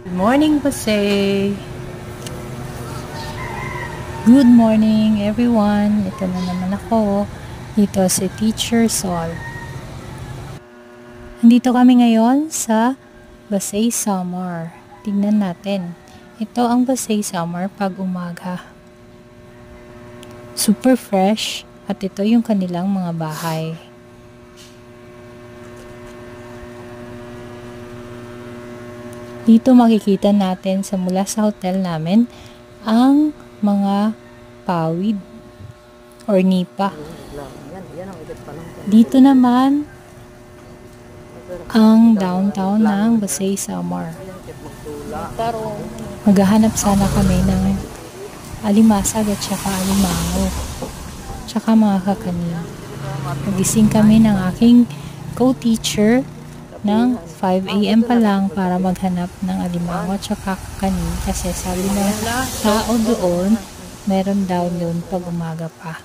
Good morning, Jose. Good morning, everyone. Ito na naman ako. Dito si Teacher Sol. Nandito kami ngayon sa Basay Summer. Tingnan natin. Ito ang Basay Summer pag umaga. Super fresh at ito yung kanilang mga bahay. Dito makikita natin sa mula sa hotel namin ang mga pawid or nipa. Dito naman ang downtown ng Basay Summer. Maghahanap sana kami ng alimasag at saka alimango. Tsaka mga kakanin. Nagising kami ng aking co-teacher ng 5 AM pa lang para maghanap ng alimango at saka kakanin kasi sabi ng tao doon meron daw yun pag umaga pa.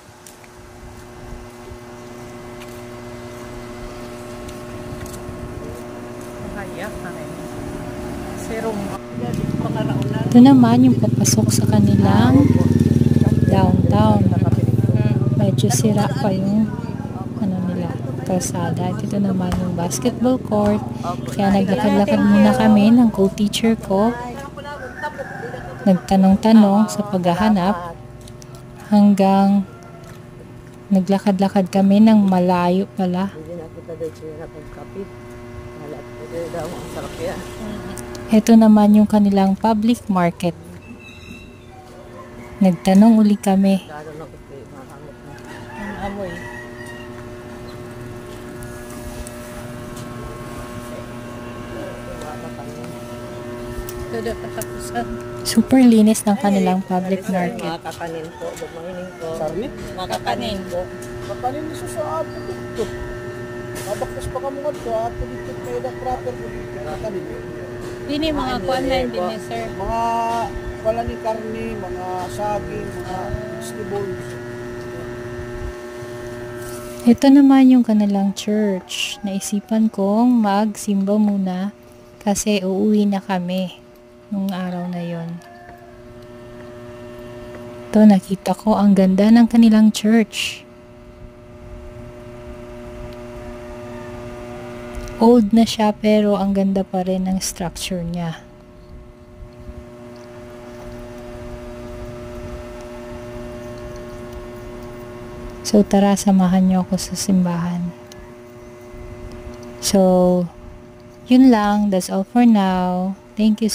Ito naman yung papasok sa kanilang downtown. Medyo sira pa yung kalsada. Ito naman yung basketball court. Kaya naglakad-lakad muna kami ng co-teacher ko. Nagtanong-tanong sa paghahanap hanggang naglakad-lakad kami ng malayo pala. Ito naman yung kanilang public market. Nagtanong uli kami. Super linis ng kanilang public market. Makakanin po, bumanginin po. Sarnit? Makakanin po. Kakanin niyo sa ato dito. Mabaktas pa ka mga ito, ato dito kayo na proper po dito. Kakanin. Dini mga kuan na din ni sir. Mga wala ni karne, mga saging, mga vegetables. Ito naman yung kanilang church. Naisipan kong magsimba muna kasi uuwi na kami nung araw na yon. Ito, nakita ko ang ganda ng kanilang church. Old na siya pero ang ganda pa rin ng structure niya. So tara, samahan niyo ako sa simbahan. So, yun lang. That's all for now. Thank you